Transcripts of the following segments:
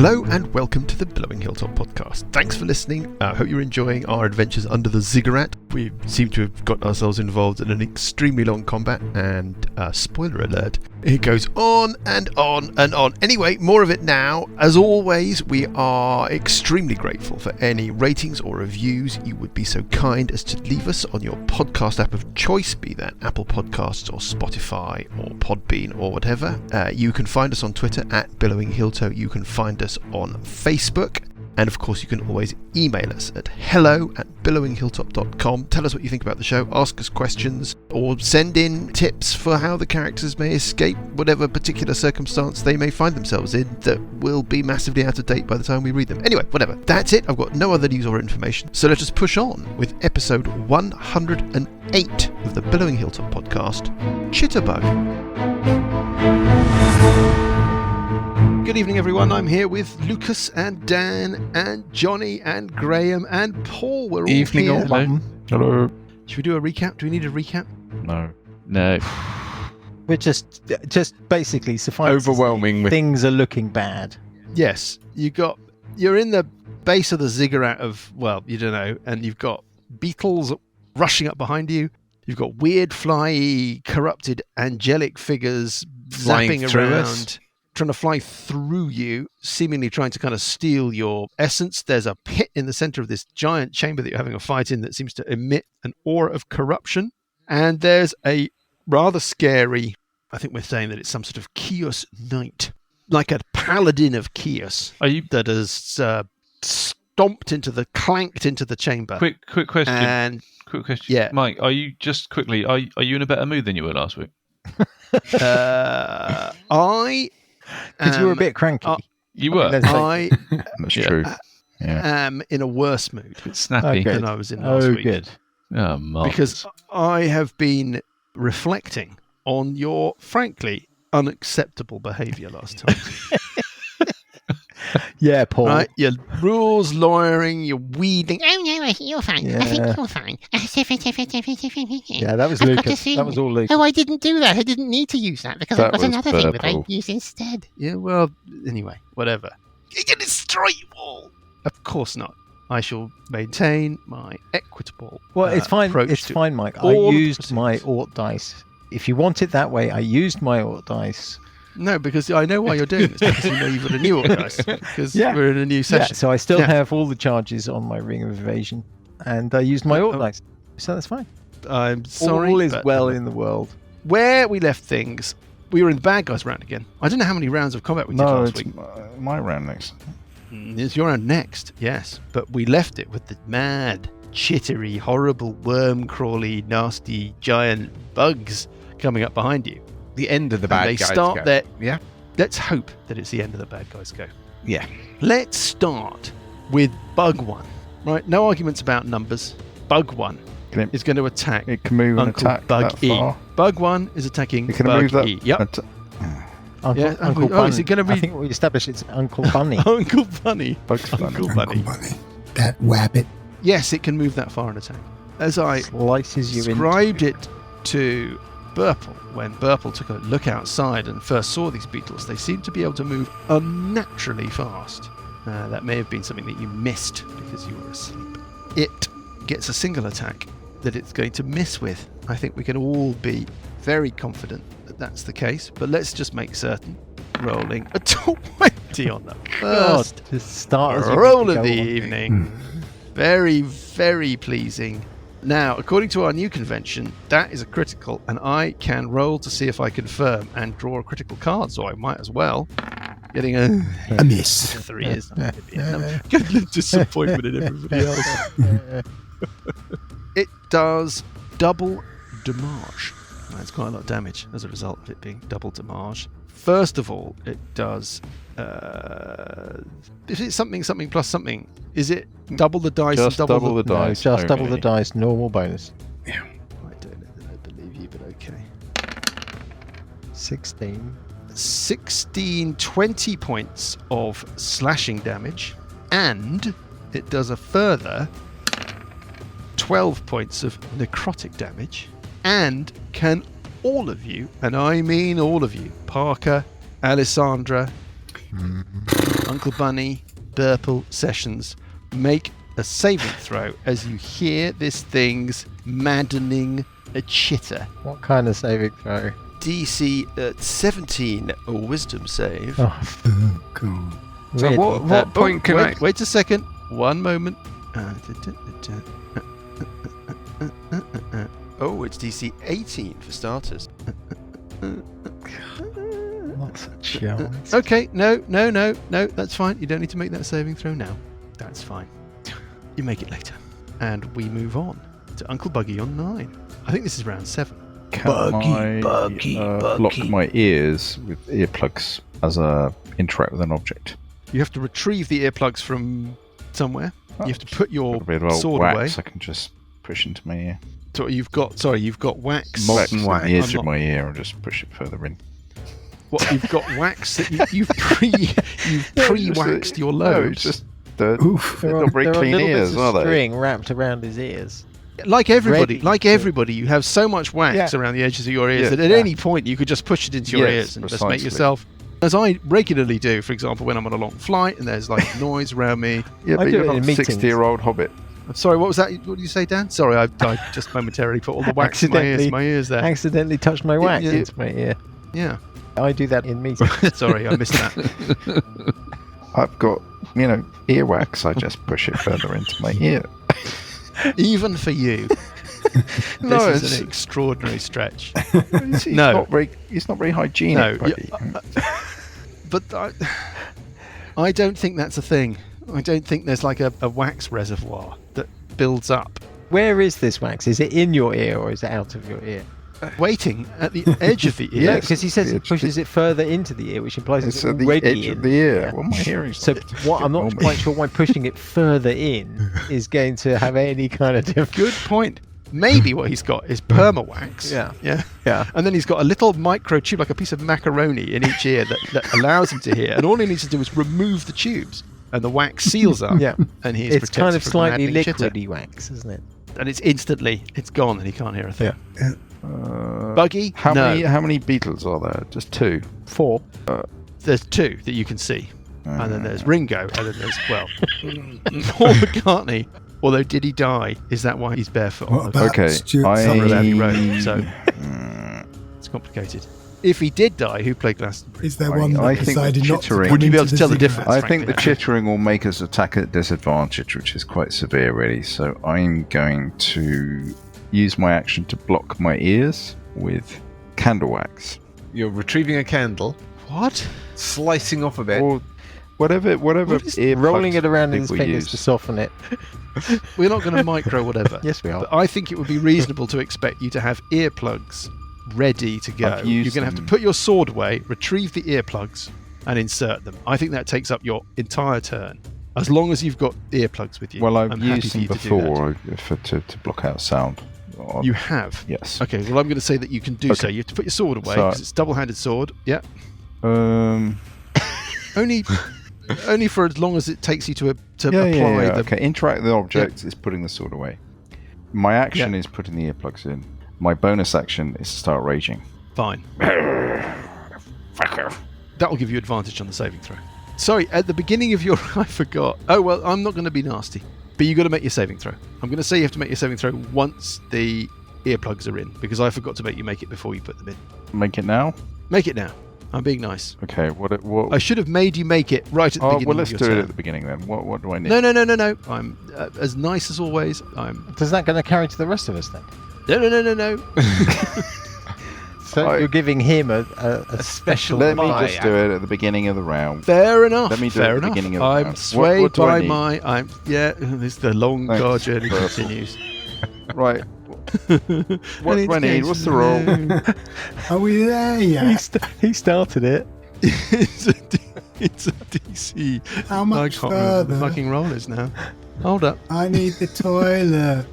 Hello and welcome to the Billowing Hilltop podcast. Thanks for listening. I hope you're enjoying our adventures under the ziggurat. We seem to have got ourselves involved in an extremely long combat and, spoiler alert, it goes on and on and on. Anyway, more of it now. As always, we are extremely grateful for any ratings or reviews you would be so kind as to leave us on your podcast app of choice, be that Apple Podcasts or Spotify or Podbean or whatever. You can find us on Twitter at Billowing Hilltop. You can find us on Facebook. And of course, you can always email us at hello@billowinghilltop.com. Tell us what you think about the show, ask us questions, or send in tips for how the characters may escape whatever particular circumstance they may find themselves in that will be massively out of date by the time we read them. Anyway, whatever. That's it. I've got no other news or information. So let us push on with episode 108 of the Billowing Hilltop podcast, Chitter Bug. Good evening, everyone. I'm here with Lucas and Dan and Johnny and Graham and Paul. We're all evening, here. Hello. Should we do a recap? Do we need a recap? No. We're just basically suffice. Overwhelming. Things are looking bad. Yes. You're in the base of the ziggurat of, well, you don't know, and you've got beetles rushing up behind you. You've got weird, fly, corrupted, angelic figures Flying zapping through around. us. Trying to fly through you, seemingly trying to kind of steal your essence. There's a pit in the center of this giant chamber that you're having a fight in that seems to emit an aura of corruption. And there's a rather scary, I think we're saying that it's some sort of Kyuss knight, like a paladin of Kyuss that has clanked into the chamber. Quick question. Quick question. Yeah. Mike, are you in a better mood than you were last week? Because you were a bit cranky. You were. That's true. Am in a worse mood Snappy. than I was in last week. Good. Oh, marvelous. Because I have been reflecting on your, frankly, unacceptable behaviour last time. Yeah, Paul. Right? Your rules lawyering, your weeding. Oh no, you're fine. Yeah. I think you're fine. Yeah, that was I've got Lucas. to That was all Lucas. Oh, I didn't do that. I didn't need to use that because That I've got was another thing that I purple. use instead. Yeah, well, anyway, whatever. You're going to destroy you all. Of course not. I shall maintain my equitable Well, it's fine. approach It's to fine, Mike. I all of the used my proceedings. Ort dice. If you want it that way, I used my Ort dice. No, because I know why you're doing this. Because you know you've got a new organise. Because Yeah. we're in a new Yeah, session. so I still Yeah. have all the charges on my Ring of Evasion, and I used my Ort dice. So that's fine. I'm sorry. All is but well in the world. where we left things, we were in the bad guys round again. I don't know how many rounds of combat we did No, last it's week. my round next. It's your round next, yes. But we left it with the mad, chittery, horrible, worm-crawly, nasty, giant bugs coming up behind you. The end of the And bad they guys start go. there. Yeah. Let's hope that it's the end of the bad guys go. Yeah. Let's start with Bug 1. Right? No arguments about numbers. Bug 1 Can is going to attack it can move and Uncle attack Bug that E. far. Bug 1 is attacking It can Bug move that. E. Yep. Uncle, Yeah, Uncle oh, Bunny. is it gonna be- I think we established it's Uncle Bunny. Uncle Bunny. Bugs Uncle Bunny. Bunny. That wabbit. Yes, it can move that far and attack. As I Slices you described it to Burple, when Burple took a look outside and first saw these beetles, they seemed to be able to move unnaturally fast. That may have been something that you missed because you were asleep. It gets a single attack that it's going to miss with. I think we can all be very confident that that's the case, but let's just make certain. Rolling a 20 on the God, first to start as you roll need to of go the on. evening. Very, very pleasing. Now, according to our new convention, that is a critical, and I can roll to see if I confirm and draw a critical card, so I might as well. Getting a miss. 3 is not going to be enough. Getting the disappointment in everybody else. It does double damage. That's quite a lot of damage as a result of it being double damage. First of all, it does. If it's something plus something, is it double the dice Just and double double the No, dice. just double the only. dice, normal bonus. I don't know that I believe you, but okay. 16. 20 points of slashing damage, and it does a further 12 points of necrotic damage, and can all of you, and I mean all of you, Parker, Alessandra, Uncle Bunny, Burple, Sessions, make a saving throw as you hear this thing's maddening chitter. What kind of saving throw? DC 17 wisdom save. Oh, God. So really? what point can I... Wait a second. One moment. Oh, it's DC 18 for starters. What's a chance? Okay, no, that's fine. You don't need to make that saving throw now. That's fine. You make it later. And we move on to Uncle Buggy on 9. I think this is round 7. Can I block my ears with earplugs as I interact with an object? You have to retrieve the earplugs from somewhere. You have to put your Got a bit of old sword wax away. I can just push into my ear. So you've got wax. Wax Molten in wax. the edge I'm of not- my ear and just push it further in. What you've got wax that you've pre-waxed your No, loads. it's just the Oof. There not very there clean little ears, bits are of they? string wrapped around his ears. Like Ready. everybody, you have so much wax around the edges of your ears Yeah. that at any point you could just push it into your Yes, ears and just make precisely. yourself. As I regularly do, for example, when I'm on a long flight and there's like noise around me. Yeah, I but do you're it not in a meetings. 60-year-old hobbit. I'm sorry, what was that? What did you say, Dan? Sorry, I just momentarily put all the wax in my ears there. Accidentally touched my wax yeah. into my ear. Yeah. I do that in meetings. Sorry, I missed that. I've got, earwax. I just push it further into my ear. Even for you. No, This is it's an extraordinary stretch. it's No. It's not very hygienic, No, buddy. But I don't think that's a thing. I don't think there's like a wax reservoir that builds up, Where is this wax? Is it in your ear or is it out of your ear? waiting at the edge of the ear. No, Yes, because he says the he edge- pushes it further into the ear, which implies It's it's at the already edge in. of the ear. Yeah. Well, my hearing's So what I'm not normal. quite sure why pushing it further in is going to have any kind of difference. Good point. Maybe what he's got is perma-wax. Yeah. Yeah. Yeah. And then he's got a little micro tube, like a piece of macaroni in each ear that allows him to hear. And all he needs to do is remove the tubes. And the wax seals up. Yeah. And he's It's kind of from slightly maddening chitter. liquidy wax, isn't it? And it's gone and he can't hear a thing. Yeah. Buggy? How No. many beetles are there? Just 2. 4. There's 2 that you can see. And then there's Ringo, and then there's, Paul McCartney. Although, did he die? Is that why he's barefoot? What about Okay, Stuart Summer of Abbey Sutherland? Road, so it's complicated. If he did die, who played Glastonbury? Is there one that I think decided the not to chittering- come Would you be into able to the tell the ziggurat? difference? I think the frankly. chittering will make us attack at disadvantage, which is quite severe, really. So I'm going to use my action to block my ears with candle wax. You're retrieving a candle, What? slicing off a bit. Or whatever What is earplugs Rolling it around in his people fingers use. to soften it. We're not going to micro whatever. Yes, we are. But I think it would be reasonable to expect you to have earplugs ready to go. I've You're used going to have to them. put your sword away, retrieve the earplugs, and insert them. I think that takes up your entire turn. As long as you've got earplugs with you. Well, I've I'm happy used for them you to do before to block out sound. that. You have? Yes. Okay, well, I'm going to say that you can do so. Okay. You have to put your sword away So- because it's a double-handed sword. Yeah. Um. Only for as long as it takes you to apply the. Okay, interact with the object is putting the sword away. My action is putting the earplugs in. My bonus action is to start raging. Fine. That will give you advantage on the saving throw. Sorry, at the beginning of your... I forgot. Oh, well, I'm not going to be nasty. But you've got to make your saving throw. I'm going to say you have to make your saving throw once the earplugs are in, because I forgot to make you make it before you put them in. Make it now. Make it now. I'm being nice. Okay. What? I should have made you make it right at the beginning well, let's of do your it turn. at the beginning then. What do I need? No. I'm as nice as always. Does that going to carry to the rest of us then? No. So you're giving him a special. Let me buy. just do it at the beginning of the round. Fair enough. Let me do it Fair at the enough. beginning of the I'm round. swayed What do I by need? This the long Thanks, car journey Purple. continues. Right. What do I need? What's the roll? Are we there yet? He started it. it's a DC. How much I can't remember what the further? fucking roll is now. Hold up. I need the toilet.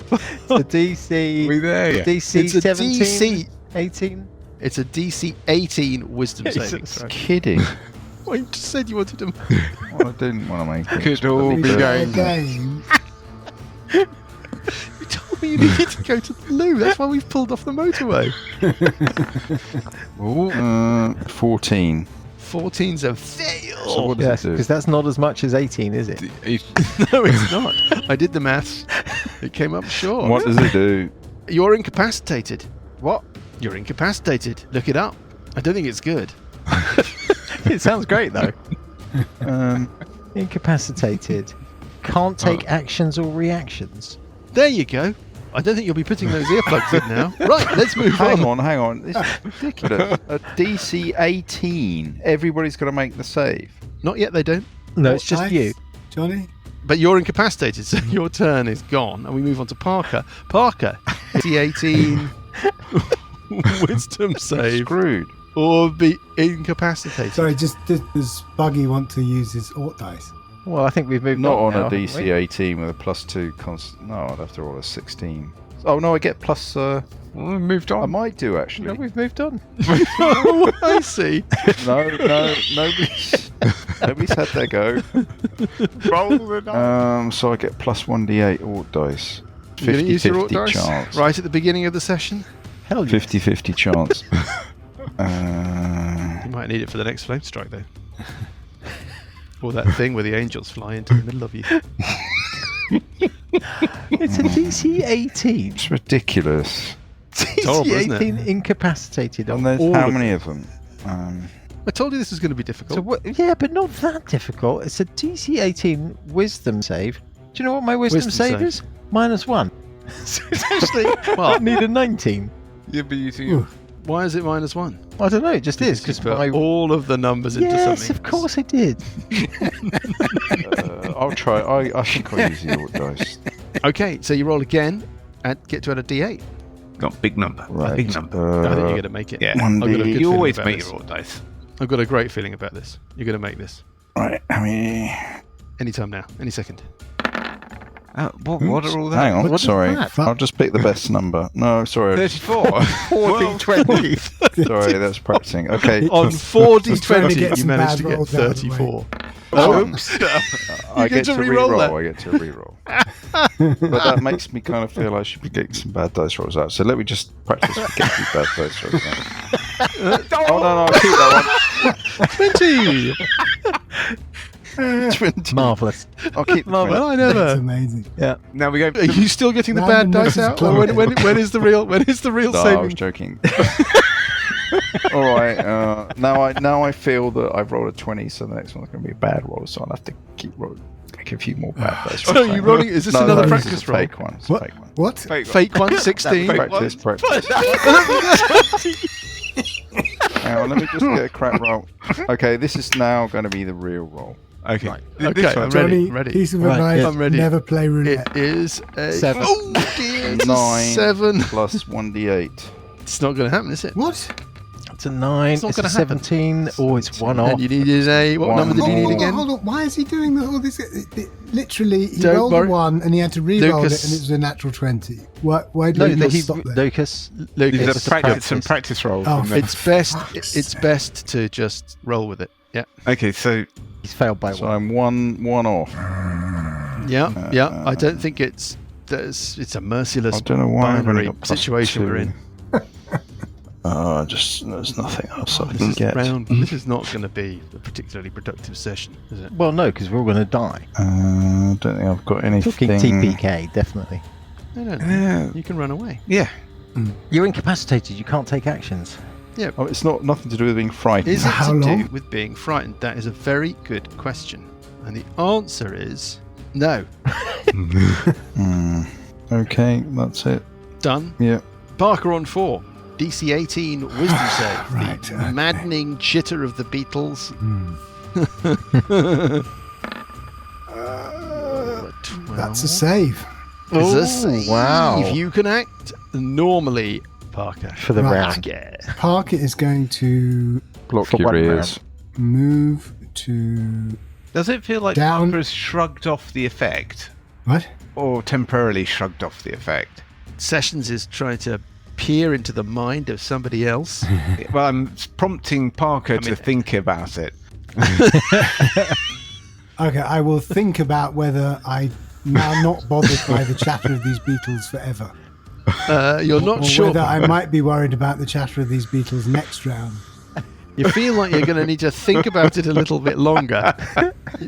The DC. Are we there yet? DC It's a 17, DC. 18. It's a DC 18 wisdom saving Jesus. throw. Kidding. Well, you just said you wanted to. Well, I didn't want to make it. Could all be Is it a going. game? You told me you needed to go to the loo. That's why we've pulled off the motorway. 14. 14's a fail. So what does Yes, it do? because that's not as much as 18, is it? No, it's not. I did the maths. It came up short. What does it do? You're incapacitated. What? You're incapacitated. Look it up. I don't think it's good. It sounds great, though. Um, Incapacitated. Can't take actions or reactions. There you go. I don't think you'll be putting those earplugs in now. Right, let's move hang on. on. This is ridiculous. A DC 18. Everybody's got to make the save. Not yet, they don't. No, it's just Nice. you. Johnny? But you're incapacitated, so your turn is gone. And we move on to Parker. Parker, DC 18 wisdom save Screwed. or be incapacitated. Sorry, does Buggy want to use his Ort dice? Well, I think we've moved Not on on now, a DC haven't we? 18 with a +2 constant. No, I'd have to roll a 16. Oh no, I get plus. Well, we moved I on. might do No, actually. we've moved on. Oh, I see. No, nobody's had their go. Roll the dice. So I get plus 1d8 Ort dice. You're going to use your Ort 50-50 dice chance. right at the beginning of the session? Hell yeah. 50-50 chance. You might need it for the next flame strike, though. Or that thing where the angels fly into the middle of you. It's a DC 18. It's ridiculous. horrible, DC isn't it? 18 incapacitated And on there's all how of many them. of them? I told you this was going to be difficult. So what, yeah, but not that difficult. It's a DC 18 wisdom save. Do you know what my wisdom Wisdom save save. is? -1. So it's actually, Well- I need a 19. You'll be using Ooh. Why is it -1? I don't know, it just is. Because Because you put my... all of the numbers into Yes, something. of course I did. I'll try. I think I'll use the Ort dice. Okay, so you roll again and get to add a D8. Got big number. Right. Big number. I think you're going to make it. Yeah. I've got a good You feeling always about make this. your old dice. I've got a great feeling about this. You're going to make this. Right. I mean, Anytime now. Any second. What are all that? hang on. What is Sorry. that? I'll just pick the best number. No, sorry. 34. 40, 20. Sorry, that's practicing. Okay. On Just trying to 40-20, get you some managed to bad get rolls out of the 34. Oops. I You get to re-roll re-roll. that. I get to re-roll. But that makes me kind of feel I should be getting some bad dice rolls out. So let me just practice getting these bad dice rolls out. Oh no, I'll keep that 20! one. 20. Marvellous. I'll keep the Well, 20. I That's never. amazing. Now we go. Are you still getting the Random bad dice numbers out? Or club. when is the real No, I saving? was joking. All right. Now I feel that I've rolled a 20, so the next one's going to be a bad roll. So I'll have to keep rolling, make a few more bad dice. So you're rolling. Is this another this practice is a roll? fake one. It's a What? fake one. What? Fake one, 16. Practice. Hang on, let me just get a crap roll. Okay, this is now going to be the real roll. Okay. Okay, This one. I'm Johnny, ready. piece of Right, advice, I'm ready. never play roulette. It is a 7. Oh dear, it's a 9 7. plus 1d8. It's not going to happen, is it? What? It's a 9. It's not It's a gonna happen. 17. Oh, it's 1 And off. you needed a what One. number did you need Hold on, again? hold on. Why is he doing all this? Literally, he Don't rolled worry. a 1 and he had to re-roll Lucas. it, and it was a natural 20. Why No, did he he, stop there? Lucas. Lucas, These It's are a some practice rolls. Oh, from them. it's best. Fuck's It's sake. best to just roll with it. Yeah, Okay, so He's failed by So 1. I'm one off. yeah, yeah. I don't think it's a merciless I don't know why I've only binary got plus situation 2. we're in. There's nothing else I This can is get. This is not going to be a particularly productive session, is it? Well, no, because we're all going to die. I don't think I've got anything. Talking TPK, definitely. No, Yeah. you can run away. yeah. You're incapacitated. You can't take actions. Oh, it's nothing to do with being frightened. Is it How to long? do with being frightened? That is a very good question, and the answer is no. Okay, that's it. Done. Yeah. Parker on 4. DC 18 wisdom save. Right, The okay. maddening chitter of the Beatles. That's a save. Is a Oh, save. wow. You can act normally, Parker. For the Right. round. Yeah. Parker is going to Block For your one ears. move to Does it feel like Down. Parker has shrugged off the effect? what? Or temporarily shrugged off the effect? Sessions is trying to peer into the mind of somebody else. Well, I'm prompting Parker mean- to think about it. Okay, I will think about whether I now not bothered by the chatter of these beetles forever, You're not or sure. whether I might be worried about the chatter of these beetles next round. You feel like you're going to need to think about it a little bit longer.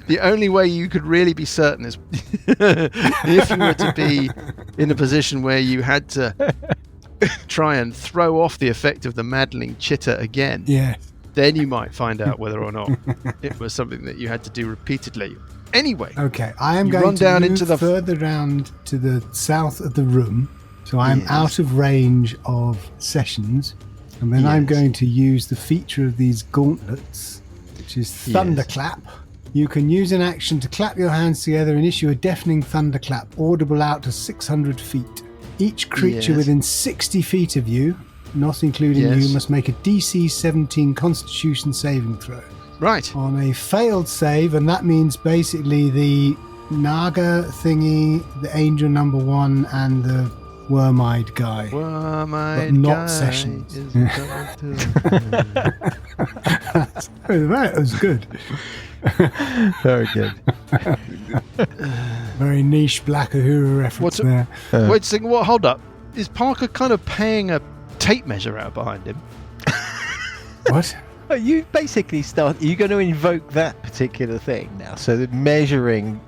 The only way you could really be certain is if you were to be in a position where you had to try and throw off the effect of the maddening chitter again. Yeah. Then you might find out whether or not it was something that you had to do repeatedly. Anyway. Okay, I am You going run to down move into the further round to the south of the room, so I'm Yes. out of range of Sessions, and then I'm Yes. going to use the feature of these gauntlets, which is Thunderclap. You can use an action to clap your hands together and issue a deafening thunderclap, audible out to 600 feet. Each creature Yes. within 60 feet of you, not including Yes. you, must make a DC 17 Constitution saving throw. Right. On a failed save, and that means basically the Naga thingy, the Angel number 1, and the Worm-eyed guy. Worm-eyed But not guy Sessions. is going to- That was good. Very good. Very niche Black Uhura reference What's there. Wait a second, what? Hold up. Is Parker kind of paying a tape measure out behind him? What? Oh, you basically you're going to invoke that particular thing now, so that measuring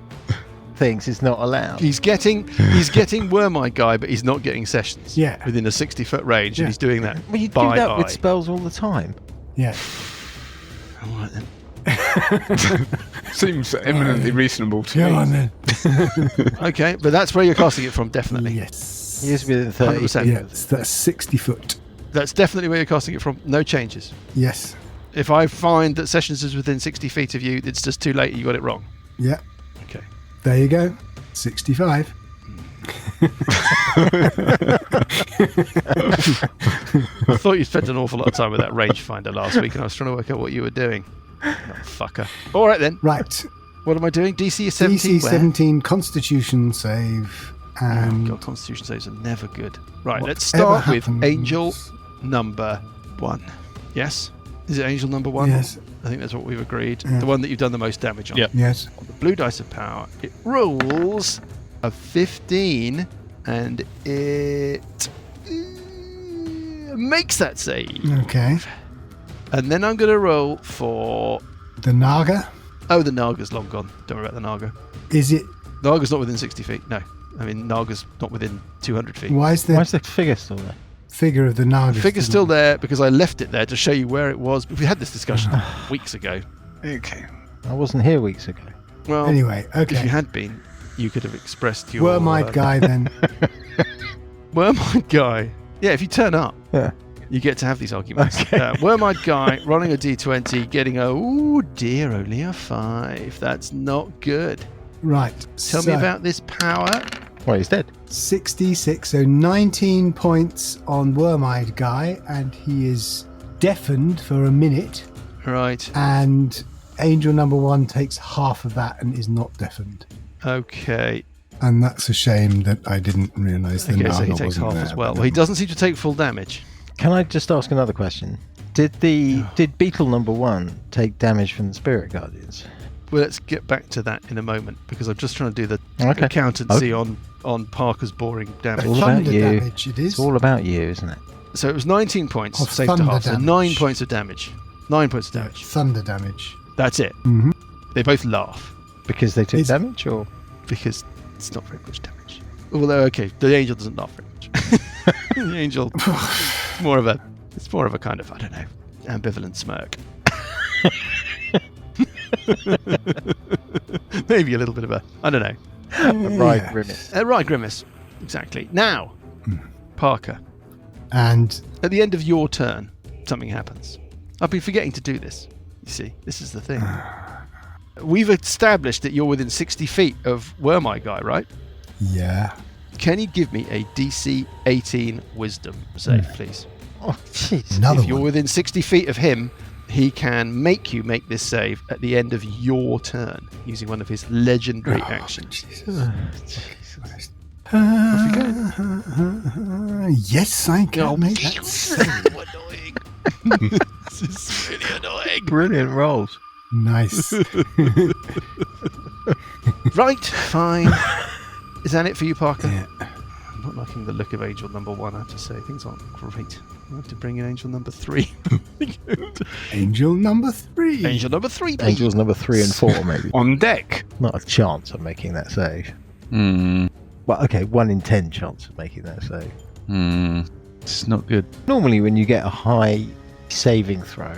things is not allowed. He's getting Worm-eyed guy, but he's not getting Sessions. Yeah. Within a 60-foot range, Yeah. and he's doing that Well, you do by that eye. with spells all the time. Yeah. All right, then. Seems eminently reasonable to Go me. on then. Okay, but that's where you're casting it from, definitely. Yes. He is within 30 100%. feet. Yes, that's 60 foot. That's definitely where you're casting it from. No changes. Yes. If I find that Sessions is within 60 feet of you, it's just too late. You got it wrong. Yeah. Okay. There you go. 65. I thought you spent an awful lot of time with that rangefinder last week, and I was trying to work out what you were doing. Oh, fucker. All right then. Right. What am I doing? DC 17. DC 17 Constitution save. And God, Constitution saves are never good. Right, let's whatever start with happens- Angel number 1. Yes? Is it Angel number 1? Yes. I think that's what we've agreed. Yeah. The one that you've done the most damage on. Yep. Yes. On the blue dice of power, it rolls a 15, and it makes that save. Okay. And then I'm going to roll for... The Naga. Oh, the Naga's long gone. Don't worry about the Naga. Is it? Naga's not within 60 feet. No. I mean, Naga's not within 200 feet. Why is the Why's the figure still there? figure of the Naga? The figure's still there because I left it there to show you where it was. We had this discussion weeks ago. Okay. I wasn't here weeks ago. Well, Anyway, if you okay. had been, you could have expressed your... Worm-eyed guy then. Worm-eyed guy. Yeah, if you turn up, Yeah. you get to have these arguments. Okay. Worm-eyed guy rolling a d20, getting a, oh dear, only a 5. That's not good. Right. Tell me about this power. Well, he's dead. 66, so 19 points on Worm-eyed guy, and he is deafened for a minute, Right. and Angel number 1 takes half of that and is not deafened. Okay. And that's a shame that I didn't realise the Okay, Naga so he takes wasn't half there, as well. but Well, he never doesn't seem to take full damage. Can I just ask another question? Did Beetle number 1 take damage from the Spirit Guardians? Well, let's get back to that in a moment because I'm just trying to do the Okay. accountancy on Parker's boring damage. All about thunder you. damage it is. It's all about you, isn't it? So it was 19 points, Of saved to thunder half. So damage. 9 points of damage. 9 points of damage. Thunder damage. That's it. Mm-hmm. They both laugh Because they took It's- damage, or because it's not very much damage. Although, okay, the angel doesn't laugh very much. The angel, it's more of a kind of, I don't know, ambivalent smirk. Maybe a little bit of a, I don't know. right Yeah. grimace? Right, grimace. Exactly. Now, Parker, And at the end of your turn, something happens. I've been forgetting to do this. You see, this is the thing. We've established that you're within 60 feet of Worm-eyed guy, right? yeah. Can you give me a DC 18 Wisdom save, please? Oh, jeez. Another If you're one. within 60 feet of him, he can make you make this save at the end of your turn using one of his legendary actions. Yes, I can make that. so annoying. This is really annoying. Brilliant rolls. Nice. Right, fine. Is that it for you, Parker? Yeah. not liking the look of angel number 1, I have to say. Things aren't great. I have to bring in angel number 3. Angel number 3. Angel number 3, please. Angels number 3 and 4, maybe. On deck. Not a chance of making that save. Hmm. Well, okay, 1 in 10 chance of making that save. It's not good. Normally, when you get a high saving throw,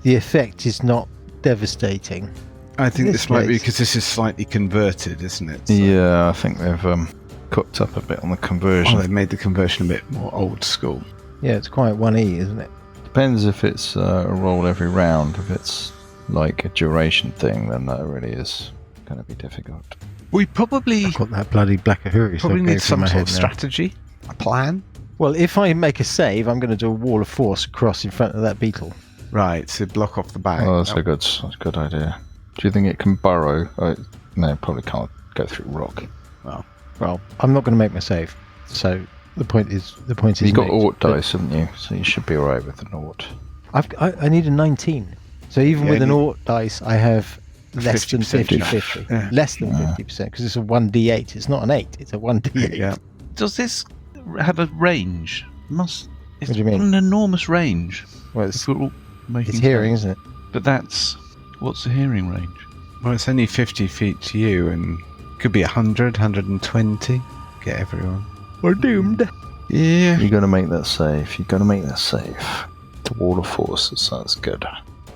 the effect is not devastating. I think In this this might be case- because this is slightly converted, isn't it? So- Yeah, I think they've cooked up a bit on the conversion. Oh, they've made the conversion a bit more old school. Yeah, it's quite 1E, isn't it? Depends if it's a roll every round. If it's like a duration thing, then that really is going to be difficult. We probably I've got that bloody Black Ahuri. need some sort of strategy, a plan. Well, if I make a save, I'm going to do a wall of force across in front of that beetle. Right, to block off the back. Oh, that's a good idea. Do you think it can burrow? No, it probably can't go through rock. Well, I'm not going to make my save. So the point is You've got made, Ort but dice, haven't you? So you should be alright with an Ort. I need a 19. So even Yeah, with an you- Ort dice, I have less than 50%. 50-50. Yeah. Less than 50%, because it's a 1d8. It's not an 8, it's a 1d8. Yeah. Does this have a range? It's What do you mean? an enormous range. Well, If it's we're all making hearing, isn't it? But what's the hearing range? Well, it's only 50 feet to you, and could be 100, 120. Get everyone. We're doomed. Yeah. You got to make that save. You got to make that save. The wall of forces. That's good.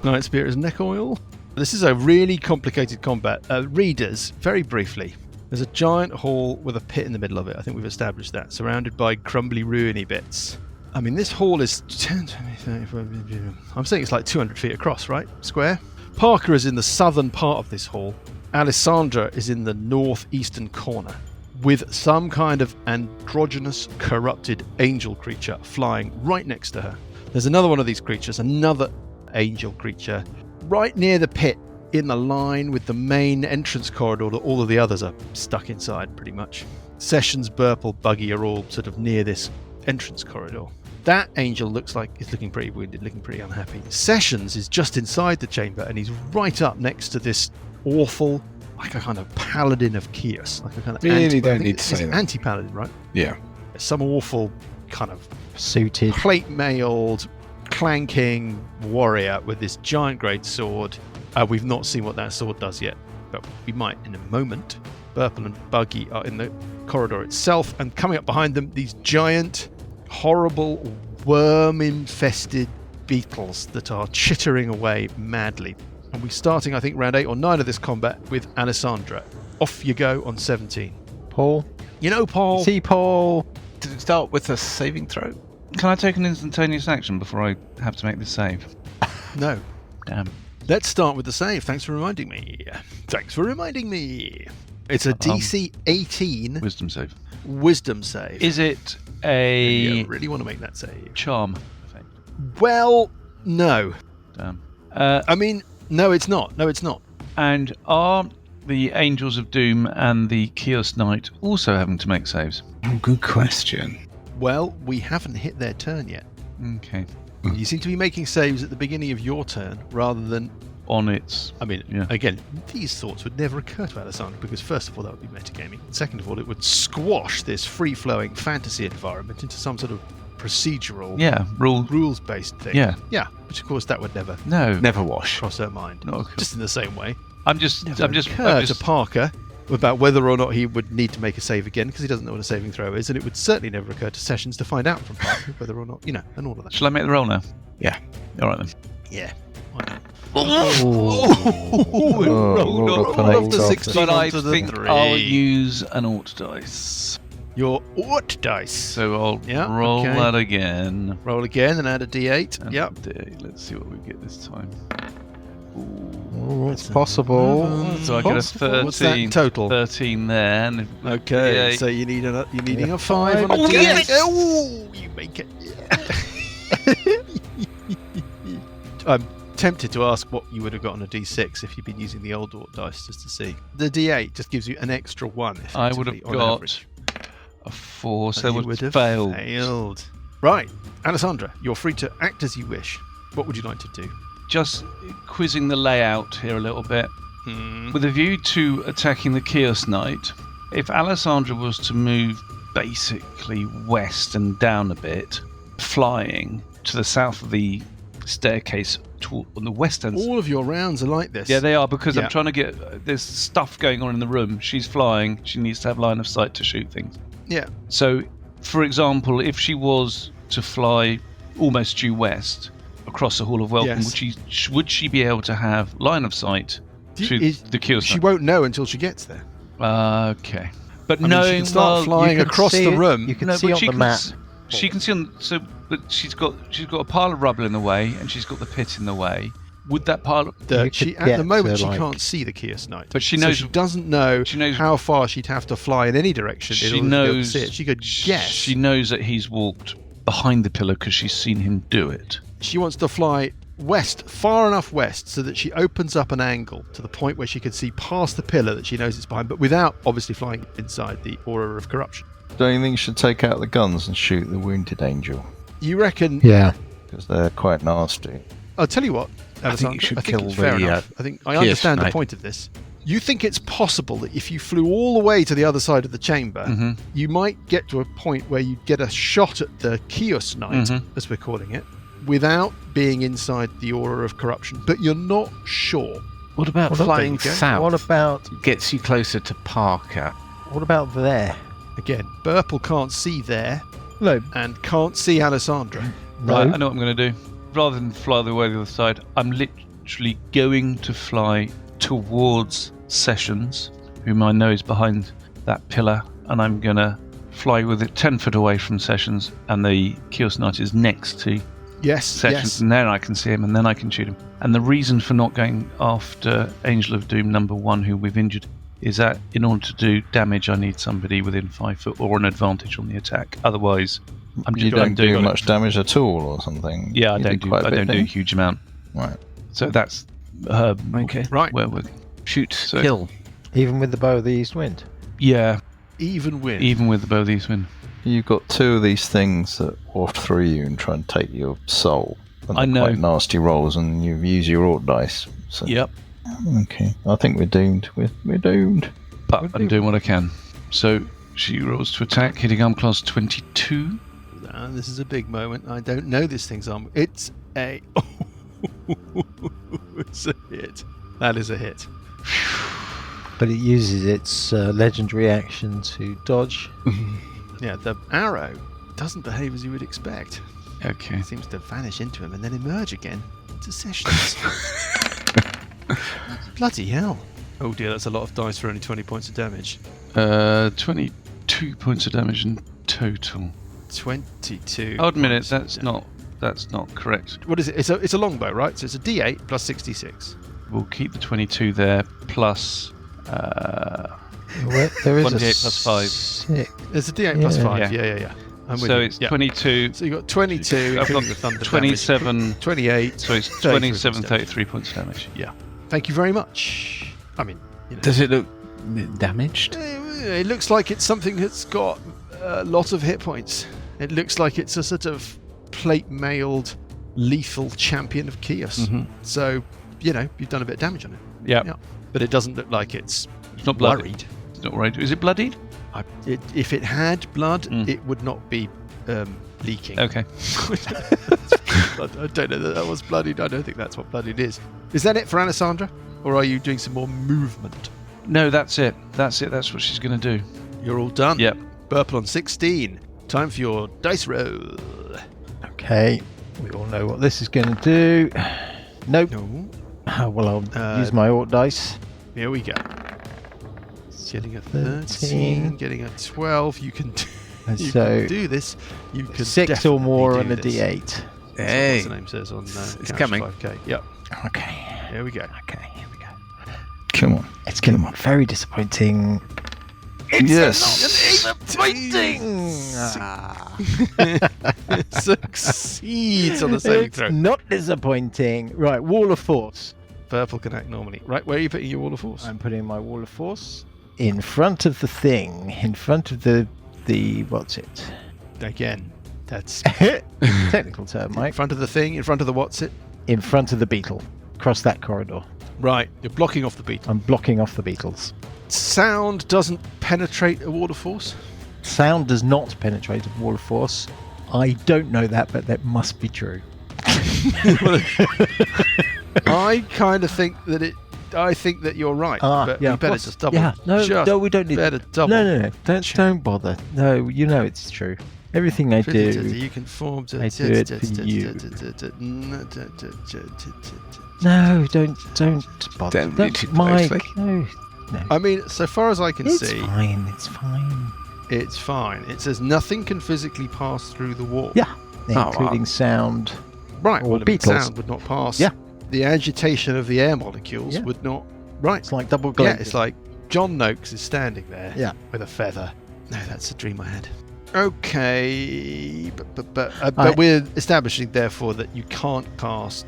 Night Spear is neck oil. This is a really complicated combat. Readers, very briefly. There's a giant hall with a pit in the middle of it. I think we've established that. Surrounded by crumbly, ruiny bits. I mean, this hall is 10, 20, 30, 40, I'm saying it's like 200 feet across, right? Square. Parker is in the southern part of this hall. Alessandra is in the northeastern corner, with some kind of androgynous, corrupted angel creature flying right next to her. There's another one of these creatures, another angel creature, right near the pit, in the line with the main entrance corridor that all of the others are stuck inside, pretty much. Sessions, Burple, Buggy are all sort of near this entrance corridor. That angel looks like he's looking pretty wounded, looking pretty unhappy. Sessions is just inside the chamber, and he's right up next to this awful, like a kind of paladin of Kyuss, like a kind of Really don't need to say that. anti-paladin, right? Yeah. Some awful kind of Suited. plate-mailed, clanking warrior with this giant great sword. We've not seen what that sword does yet, but we might in a moment. Burple and Buggy are in the corridor itself, and coming up behind them, these giant, horrible, worm-infested beetles that are chittering away madly. And we're starting, I think, round 8 or 9 of this combat with Alessandra. Off you go on 17. Paul. You know, Paul. See, Paul. Did it start with a saving throw? Can I take an instantaneous action before I have to make this save? No. Damn. Let's start with the save. Thanks for reminding me. It's a DC 18 Wisdom save. wisdom save. Is it Yeah, a really want to make that save. charm effect? Well, no. Damn. I mean, no, it's not. No, it's not. And are the Angels of Doom and the Kyuss Knight also having to make saves? Oh, good question. Well, we haven't hit their turn yet. Okay. You seem to be making saves at the beginning of your turn rather than... On its... I mean, Yeah. again, these thoughts would never occur to Alessandra because, first of all, that would be metagaming. Second of all, it would squash this free-flowing fantasy environment into some sort of procedural, Yeah, rule... rules-based thing. Yeah. Yeah, which, of course, that would never No. Never wash. cross her mind. Not occur. Just in the same way. I'm just... Occur to Parker about whether or not he would need to make a save again because he doesn't know what a saving throw is, and it would certainly never occur to Sessions to find out from Parker whether or not, and all of that. Shall I make the roll now? Yeah. All right then. Yeah. rolled up an Rolled eight a after. 16 But I onto the think 3. I'll use an Ort dice. Your Ort dice. So I'll Yeah, roll okay. that again. Roll again and add a d8. And Yep. Let's see what we get this time. Oh, it's possible. So I get a Possible. 13. What's that total? 13 there. And if we Okay, get so you're needing a 5 on a Oh, d8. yes! Oh, you make it. I'm tempted to ask what you would have got on a d6 if you'd been using the old Ort dice just to see. The d8 just gives you an extra 1. I would have effectively, on got average. a 4, so You would would have failed. failed. Right, Alessandra, you're free to act as you wish. What would you like to do? Just quizzing the layout here a little bit. With a view to attacking the Kyuss Knight, if Alessandra was to move basically west and down a bit, flying to the south of the staircase on the west end. All of your rounds are like this. Yeah, they are, because Yeah. I'm trying to get... There's stuff going on in the room. She's flying. She needs to have line of sight to shoot things. Yeah. So, for example, if she was to fly almost due west across the Hall of Welcome, Yes. would she be able to have line of sight to the Kyuss? She won't know until she gets there. Okay. But I mean, knowing... she can start flying across see the it. room. You can No, see but on she the can map. She can see on... So, but she's got a pile of rubble in the way, and she's got the pit in the way. Would that pile... You At could the get moment, to, she like- can't see the Kyuss Knight. But she So knows... she doesn't know She knows... how far she'd have to fly in any direction. in She order to be able to knows... see it. She could guess. She knows that he's walked behind the pillar because she's seen him do it. She wants to fly west, far enough west, so that she opens up an angle to the point where she can see past the pillar that she knows it's behind, but without obviously flying inside the aura of corruption. Don't you think you should take out the guns and shoot the wounded angel? You reckon? Yeah. Because they're quite nasty. I'll tell you what, I think you Alessandra, should it's kill fair the, enough. I think I Kyuss understand the Knight. point of this. You think it's possible that if you flew all the way to the other side of the chamber, Mm-hmm. you might get to a point where you'd get a shot at the Kyuss Knight, Mhm. as we're calling it, without being inside the aura of corruption. But you're not sure. What about Well, there flying you go. south? What about Gets you closer to Parker. there? Again, Burple can't see there No. and can't see Alessandra. Right, No. I know what I'm going to do. Rather than fly the way to the other side, I'm literally going to fly towards Sessions, whom I know is behind that pillar, and I'm going to fly with it 10 foot away from Sessions, and the Kyuss Knight is next to Yes, Sessions, yes. and then I can see him, and then I can shoot him. And the reason for not going after Angel of Doom number 1, who we've injured, is that in order to do damage, I need somebody within 5 foot or an advantage on the attack. Otherwise, I'm You just I'm don't doing do it. much damage at all, or something. Yeah, I You don't do. quite I a bit, don't do a don't huge amount. you? Right. So that's Okay. Right. where we're. Shoot, So- kill. Even with the bow of the east wind. Yeah, Even with. even with the bow of the East Wind. You've got two of these things that waft through you and try and take your soul. And I they're know. Quite nasty rolls, and you use your Ort dice. So. Yep. Okay. I think we're doomed. We're doomed. But I'm doing what I can. So she rolls to attack, hitting arm class 22. This is a big moment. I don't know this thing's arm. It's a. It's a hit. That is a hit. But it uses its legendary action to dodge. Yeah, the arrow doesn't behave as you would expect. Okay. It seems to vanish into him and then emerge again into Sessions. Bloody hell. Oh dear, that's a lot of dice for only 20 points of damage. 22 points of damage in total. 22. I'll admit it. points. That's not correct. What is it? It's a longbow, right? So it's a D8 plus 66. We'll keep the 22 there plus. There is 28 plus 5. 6. There's a D8 plus Yeah. 5. Yeah. Yeah. I'm with So you. it's Yeah. 22. So you've got 22, I've including got the thunder 27. damage. 28. So it's 33 27, points of damage. 33 points of damage. Yeah. Thank you very much. I mean, you know. Does it look damaged? It looks like it's something that's got a lot of hit points. It looks like it's a sort of plate-mailed, lethal champion of Kyuss. Mm-hmm. So, you've done a bit of damage on it. Yeah. Yeah. But it doesn't look like it's It's not bloodied. worried. It's not worried. Is it bloodied? If it had blood, Mm. it would not be leaking. Okay. I don't know that was bloodied. I don't think that's what bloodied is. Is that it for Alessandra? Or are you doing some more movement? No, that's it. That's it. That's what she's going to do. You're all done? Yep. Burple on 16. Time for your dice roll. Okay, we all know what this is going to do. Nope. No. Well, I'll use my Ort dice. Here we go. Getting a 13, getting a 12. You can do this. You can 6 or more on definitely a do this. D8. Hey. What's the name says on It's Couch coming. 5K. Yep. Okay. Here we go. Okay, here we go. Come on. It's going to be very disappointing. Yes. Disappointing! Succeeds on the saving It's throw. not disappointing. Right, Wall of Force. Purple can act normally. Right, where are you putting your wall of force? I'm putting my Wall of Force in front of the thing, in front of the what's it? Again, that's Technical term, in Mike. front of the thing, in front of the what's it? In front of the beetle. Across that corridor. Right, you're blocking off the beetle. I'm blocking off the beetles. Sound doesn't penetrate a wall of force. Sound does not penetrate a wall of force. I don't know that, but that must be true. I kind of think that I think that you're right, but you better just double. Yeah, no, we don't need. Better double. No, don't bother. No, you know it's true. Everything I do, you can form. I do it for you. No, don't bother. Don't be too Mike. closely. No. I mean, so far as I can see, It's fine. it's fine. It says nothing can physically pass through the wall. Yeah, including sound. Right. Or Well, beetles. sound would not pass. Yeah. The agitation of the air molecules would not. Right. It's like double Yeah, glazed. it's like John Noakes is standing there. Yeah. With a feather. No, that's a dream I had. Okay, but we're establishing therefore that you can't cast.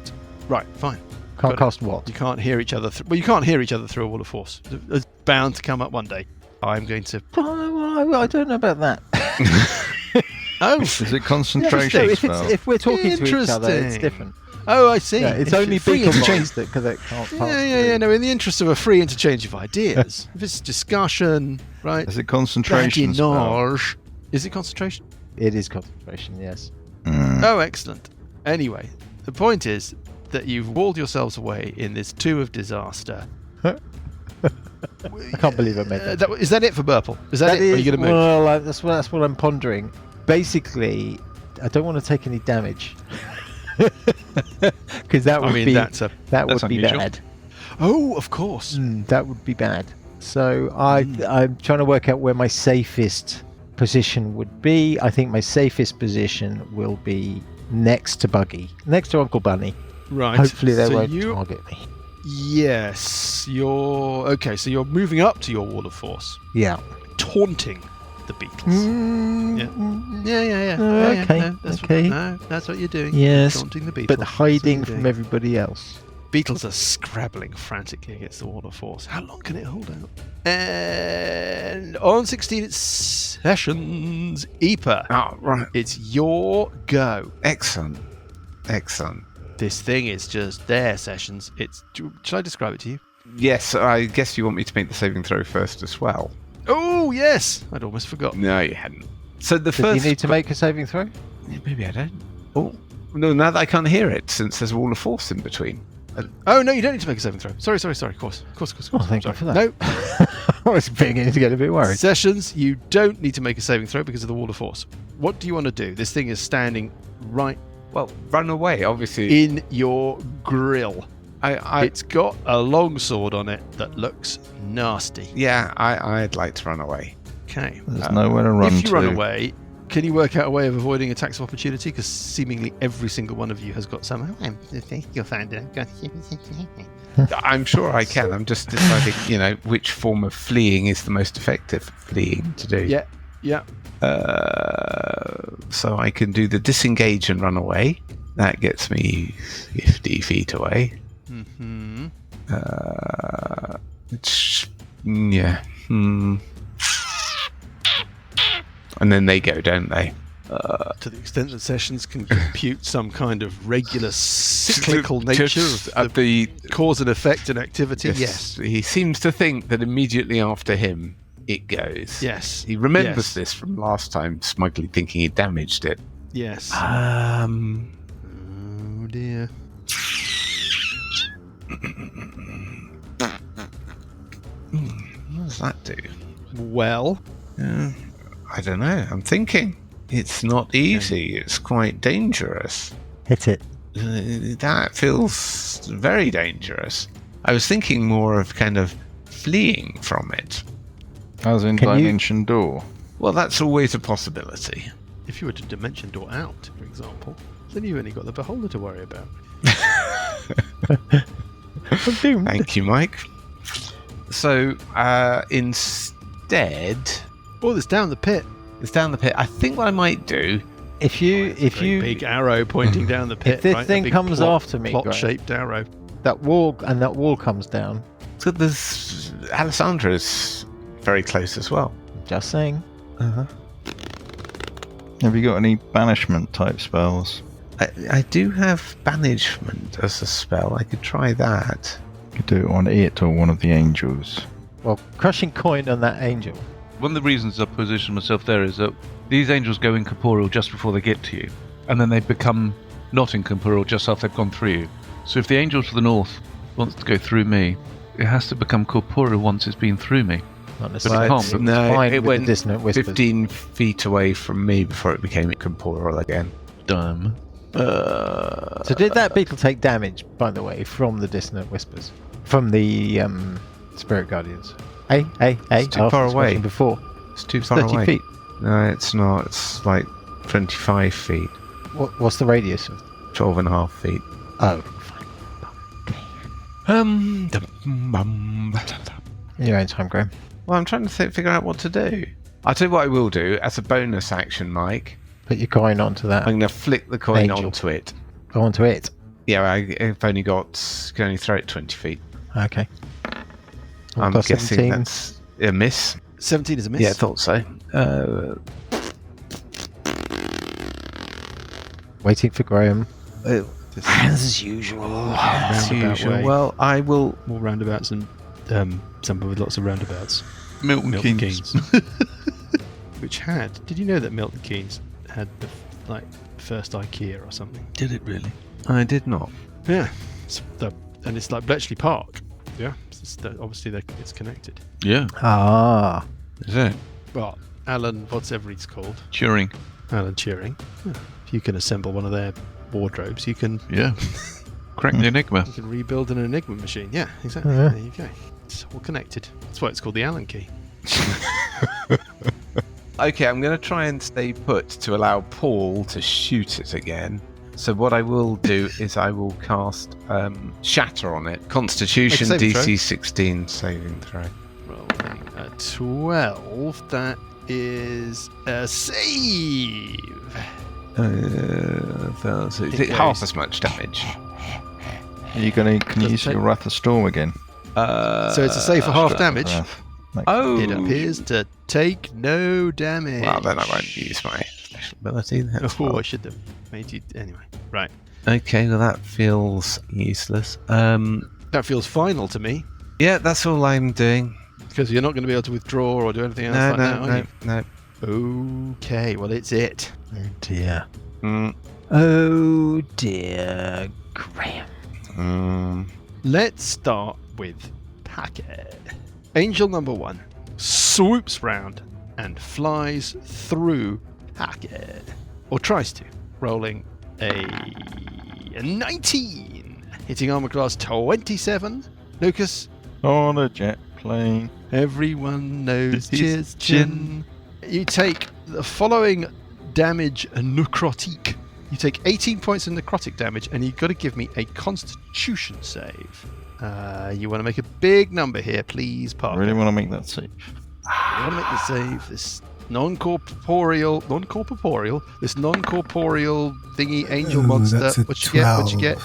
Right, fine. Can't cast what? You can't hear each other. Well, you can't hear each other through a wall of force. It's bound to come up one day. I'm going to. Well, I don't know about that. Oh, Is it concentration spell? If we're talking to each other, it's Interesting. different. oh, I see. Yeah, it's only free beetle interchange. minds that can't pass. Yeah. No, in the interest of a free interchange of ideas, if it's discussion, right? Is it concentration spell? Badinage. Is it concentration? It is concentration, yes. Oh, excellent. Anyway, the point is that you've walled yourselves away in this 2 of disaster. I can't believe I made that. Is that it for Burple? Is that it? Or are you going to move? Well, that's what I'm pondering. Basically, I don't want to take any damage. Because that would be that's unusual. bad. Oh, of course. That would be bad. So I'm trying to work out where my safest position would be. I think my safest position will be next to Buggy, next to Uncle Bunny. Right. Hopefully they So won't you- target me. Yes, you're okay. So you're moving up to your wall of force, Yeah. taunting the beetles. Yeah. Okay, No, that's okay. that's what you're doing. Yes, Taunting the beetles. but That's what hiding you're from doing. everybody else. Beetles are scrabbling frantically against the wall of force. How long can it hold out? And on 16 sessions, Epa. Oh, right. It's your go. Excellent. This thing is just their sessions. Should I describe it to you? Yes, I guess you want me to make the saving throw first as well. Oh, yes. I'd almost forgotten. No, you hadn't. So the Does first. you need to make a saving throw? Yeah, maybe I don't. Oh, no, now that I can't hear it, since there's a wall of force in between. Oh, no, you don't need to make a saving throw. Sorry. Of course. Oh, thank you Sorry. for that. No. I was beginning to get a bit worried. Sessions, you don't need to make a saving throw because of the wall of force. What do you want to do? This thing is standing right Well, run away, obviously. in your grill. It's got a long sword on it that looks nasty. I'd like to run away. Okay. There's nowhere to run If you to. run away, can you work out a way of avoiding attacks of opportunity? Because seemingly every single one of you has got somehow. You'll find it. I'm sure I can. I'm just deciding, which form of fleeing is the most effective fleeing to do. Yeah. So I can do the disengage and run away. That gets me 50 feet away. Mm-hmm. And then they go, don't they? To the extent that sessions can compute some kind of regular cyclical nature of the cause and effect and activity, yes. He seems to think that immediately after him, it goes. Yes. He remembers Yes. this from last time, smugly thinking he damaged it. Yes. Ah. Oh dear. What does that do? Well, I don't know. I'm thinking. It's not easy. It's quite dangerous. Hit it. That feels very dangerous. I was thinking more of kind of fleeing from it. As in Can you- Dimension Door. Well, that's always a possibility. if you were to dimension door out, for example, then you've only got the beholder to worry about. I'm doomed. Thank you, Mike. So, instead, Oh, it's down the pit. it's down the pit. I think what I might do. If you Big arrow pointing down the pit. this right? thing A big comes after me, Graham. plot-shaped arrow. that wall comes down. So there's Alessandra's very close as well. Just saying. Have you got any banishment type spells? I do have banishment as a spell. I could try that. You could do it on it or one of the angels. Well, crushing coin on that angel. One of the reasons I position myself there is that these angels go incorporeal just before they get to you, and then they become not incorporeal just after they've gone through you. So if the angel to the north wants to go through me, it has to become corporeal once it's been through me. Not But it can't. But No, fine it with went the dissonant whispers. 15 feet away from me before it became incorporeal again. Dumb. So did that beetle take damage, by the way, from the dissonant whispers? From the spirit guardians? Hey. It's too I asked far this away. question Before. It's too far 30 away. feet. No, it's not. It's like 25 feet. What's the radius of? 12 and a half feet. Oh, Well, in your own time, Graham. I'm trying to figure out what to do. I'll tell you what I will do as a bonus action, Mike. Put your coin onto that. I'm going to flick the coin Angel. onto it. Go onto it. Yeah, I've only can only throw it 20 feet. Okay. I'm Plus guessing 17. that's a miss. 17 is a miss. Yeah, I thought so. Waiting for Graham. This As usual. As roundabout usual. way. Well, I will. more roundabouts and something with lots of roundabouts. Milton Milton Keynes. Keynes. Which did you know that Milton Keynes had the first IKEA or something? Did it really? I did not. Yeah. And it's like Bletchley Park. Yeah. Obviously it's connected. Yeah. Ah. Is it? Well, Alan, whatever he's called, Turing. Alan Turing. If you can assemble one of their wardrobes, you can Yeah. Crack the Enigma. you can rebuild an Enigma machine. Yeah, exactly. Yeah. There you go. It's all connected. That's why it's called the Allen key. Okay, I'm going to try and stay put to allow Paul to shoot it again. So what I will do is I will cast Shatter on it. Constitution Make a saving DC throw. 16 saving throw. Rolling a 12. That is a save. So is it half as much damage? Are you going to can you Doesn't use take- your Wrath of Storm again? So it's a save for half damage. Wrath. Oh, It appears to take no damage. Well, then I won't use my special ability. Then. Oh, I should have made you anyway. Right. Okay, well that feels useless. That feels final to me Yeah, that's all I'm doing. because you're not going to be able to withdraw or do anything else No, like that, are no. you? Okay, well it's it. Oh dear. Mm, Oh dear. Graham. Let's start with Packet. Angel number 1 swoops round and flies through Packet, or tries to, rolling a 19, hitting armor class 27. Lucas, On a jet plane. everyone knows His his chin. You take the following damage necrotic. You take 18 points of necrotic damage, and you've got to give me a Constitution save. You want to make a big number here, please, I Parker. really want to make that save. You want to make the save. This non-corporeal thingy angel monster. That's a What you get? What you 12. get?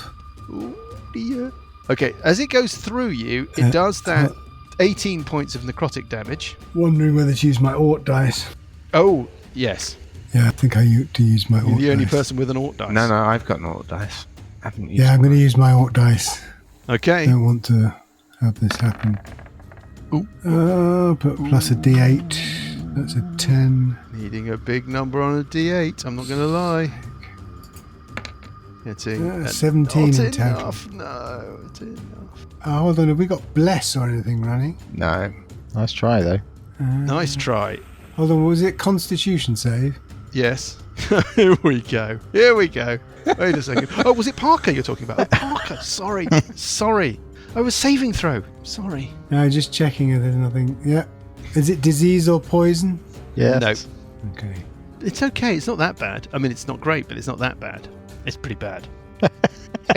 Ooh, dear. Okay, as it goes through you, it does that 18 points of necrotic damage. Wondering whether to use my Ort dice. Oh, yes. Yeah, I think I used to use my You're Ort the only dice. person with an Ort dice. No, I've got an auto dice. I haven't used Yeah, I'm going to mine. use my Ort dice. Okay. I don't want to have this happen. Ooh. Put plus a D8. That's a 10. Needing a big number on a D8. I'm not going to lie. Getting 17 not in total. enough. No, it's enough. Hold on, have we got Bless or anything running? No. Nice try though. Nice try. Hold on, what was it? Constitution save? Yes. Here we go. Wait a second. Oh, was it Parker you're talking about? Oh, Parker. Sorry. I was saving throw. Sorry. No, just checking if there's nothing. Yeah. Is it disease or poison? Yeah. No. Okay. It's okay. It's not that bad. I mean, it's not great, but it's not that bad. It's pretty bad.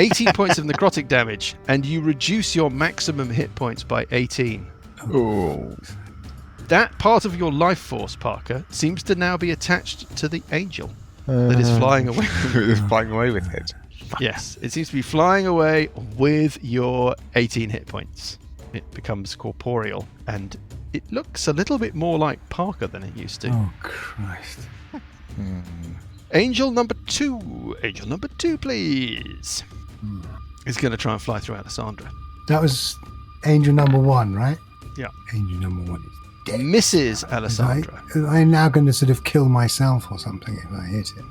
18 points of necrotic damage, and you reduce your maximum hit points by 18. Oh. That part of your life force, Parker, seems to now be attached to the angel that is flying away. It's flying away with it. Yes, it seems to be flying away with your 18 hit points. It becomes corporeal, and it looks a little bit more like Parker than it used to. Oh, Christ. Angel number 2, please. Is going to try and fly through Alessandra. That was angel number 1, right? Yeah. Angel number 1. dead. misses Alessandra. I'm now going to sort of kill myself or something if I hit it.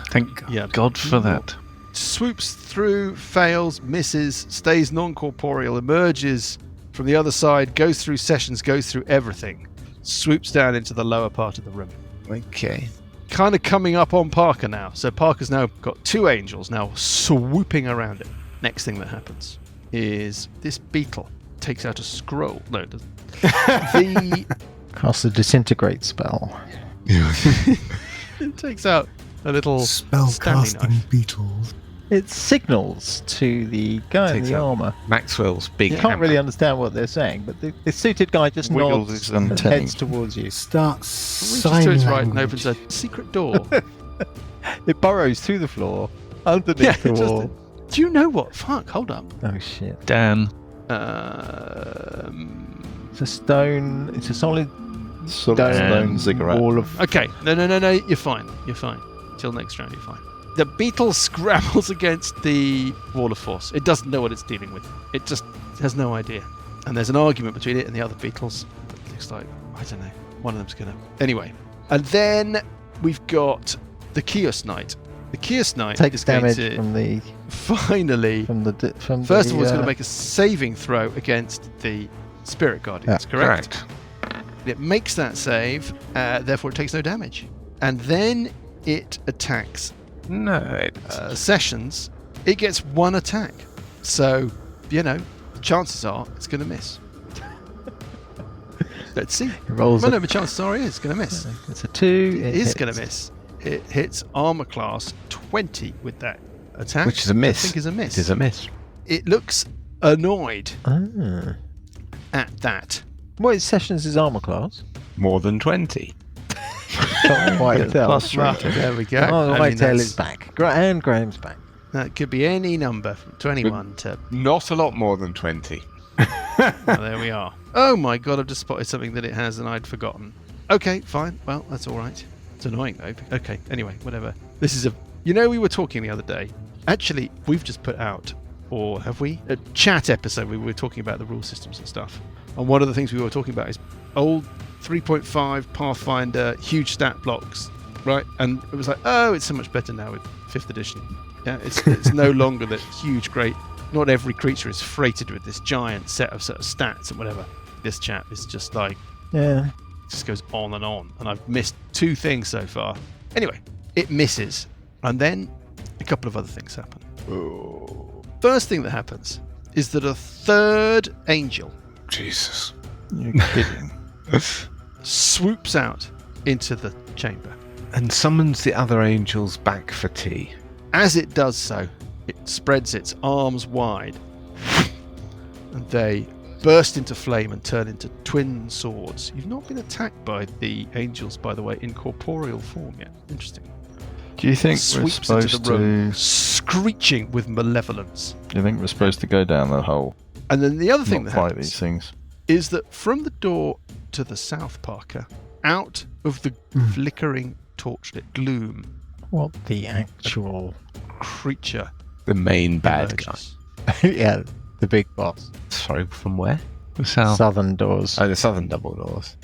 Thank God for that. Swoops through, fails, misses, stays non-corporeal, emerges from the other side, goes through sessions, goes through everything, swoops down into the lower part of the room. Okay. Kind of coming up on Parker now. So Parker's now got two angels now swooping around it. Next thing that happens is this beetle takes out a scroll. No, it doesn't. Cast the disintegrate spell. It takes out a little Stanley Spell-casting knife. beetles. It signals to the guy in Takes the out armour. Maxwell's big You can't hammer. really understand what they're saying, but the suited guy just Wiggles nods his and antennae. heads towards you. Starts Reaches sign to its right and language. opens a secret door. It burrows through the floor, underneath the just wall. Do you know what? Fuck, hold up. Oh shit. Dan. It's a stone, it's a solid Sort of stone ziggurat. wall of... Okay, no, you're fine. You're fine. Till next round, you're fine. The beetle scrambles against the wall of force. It doesn't know what it's dealing with. It just has no idea. And there's an argument between it and the other beetles. It looks like, I don't know, one of them's gonna... Anyway. And then we've got the Kyuss Knight. The Kyuss Knight takes is going damage to from the... finally... First of all, it's going to make a saving throw against the Spirit Guardians, correct? It makes that save, therefore it takes no damage. And then it attacks No, it Sessions. It gets one attack. So, chances are it's going to miss. Let's see. It rolls Well, no, but chances are it is going to miss. It's a 2. It is going to miss. It hits armor class 20 with that attack. which is a miss. I think is a miss. It is a miss. It looks annoyed Ah. at that. What is Sessions' armour class? More than 20. Can't quite tell. Plus 3. There we go. Oh, I my mean, tail that's- is back. And Graham's back. That could be any number from 21 to... Not a lot more than 20. Well, there we are. Oh my god, I've just spotted something that it has and I'd forgotten. Okay, fine. Well, that's all right. It's annoying though. Okay, anyway, whatever. This is a... we were talking the other day. Actually, we've just put out, or have we? A chat episode where we were talking about the rule systems and stuff. And one of the things we were talking about is old 3.5 Pathfinder huge stat blocks, right? And it was like, oh, it's so much better now with 5th edition. Yeah, it's no longer that huge, great... Not every creature is freighted with this giant set of sort of stats and whatever. This chat is just like... Yeah. It just goes on. And I've missed 2 things so far. Anyway, it misses. And then a couple of other things happen. First thing that happens is that a third angel Jesus. You're kidding. swoops out into the chamber. And summons the other angels back for tea. As it does so, it spreads its arms wide. And they burst into flame and turn into twin swords. You've not been attacked by the angels, by the way, in corporeal form yet. Interesting. Do you think we're Sweeps into supposed the room, to? screeching with malevolence. Do you think we're supposed to go down the hole? And then the other thing Not that fight happens these things. is that from the door to the south, Parker, out of the flickering torchlit gloom, What the actual... creature The main bad guy. emerges. Yeah, the big boss. Sorry, from where? The south. Southern doors. Oh, the southern double doors.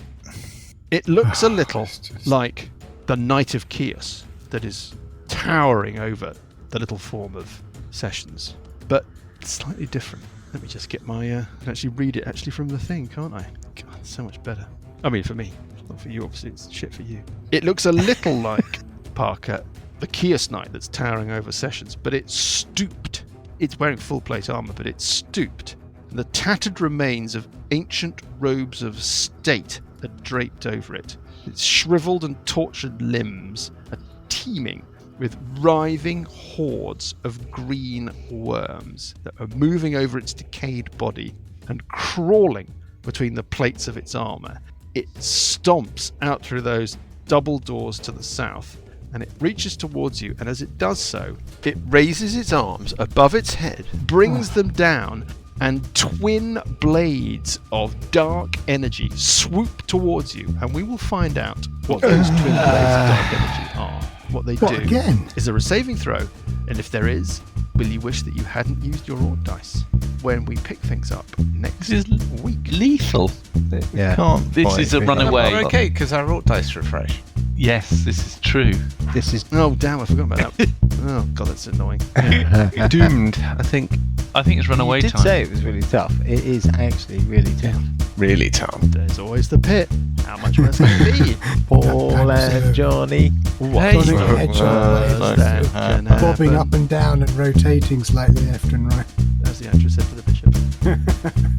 It looks a little like the Knight of Kyuss that is towering over the little form of Sessions, but slightly different. Let me just get my... I can actually read it actually from the thing, can't I? God, it's so much better. I mean, for me. Not for you, obviously. It's shit for you. It looks a little like, Parker, the Kyuss Knight that's towering over Sessions, but it's stooped. It's wearing full plate armor, but it's stooped. And the tattered remains of ancient robes of state are draped over it. Its shriveled and tortured limbs are teeming with writhing hordes of green worms that are moving over its decayed body and crawling between the plates of its armor. It stomps out through those double doors to the south, and it reaches towards you, and as it does so, it raises its arms above its head, brings them down, and twin blades of dark energy swoop towards you, and we will find out what those twin blades of dark energy are. What they do again? is there a saving throw, and if there is, will you wish that you hadn't used your odd dice? when we pick things up next This is week. lethal. Yeah. Can't This quite is a be- runaway. We're okay, because our alt dice refresh. Yes, this is true. This is Oh, damn, I forgot about that. Oh, God, that's annoying. Doomed, I think. I think it's runaway You did time. say it was really tough. It is actually really tough. Really tough. There's always the pit. How much worse can it be? Paul and Johnny. Hey. Sonic the Hedgehog that can happen. bobbing up and down and rotating slightly left and right. As the actress said to the bishop.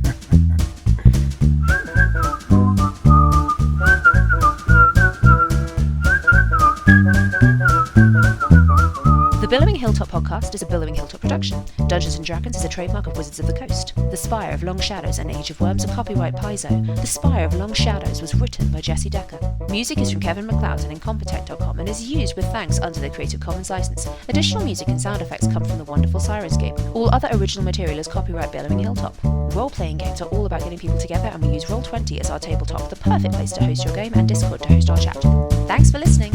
The Billowing Hilltop podcast is a Billowing Hilltop production. Dungeons & Dragons is a trademark of Wizards of the Coast. The Spire of Long Shadows and Age of Worms are copyright Paizo. The Spire of Long Shadows was written by Jesse Decker. Music is from Kevin MacLeod and Incompetech.com and is used with thanks under the Creative Commons license. Additional music and sound effects come from the wonderful Sirenscape. All other original material is copyright Billowing Hilltop. Role-playing games are all about getting people together, and we use Roll20 as our tabletop, the perfect place to host your game, and Discord to host our chat. Thanks for listening.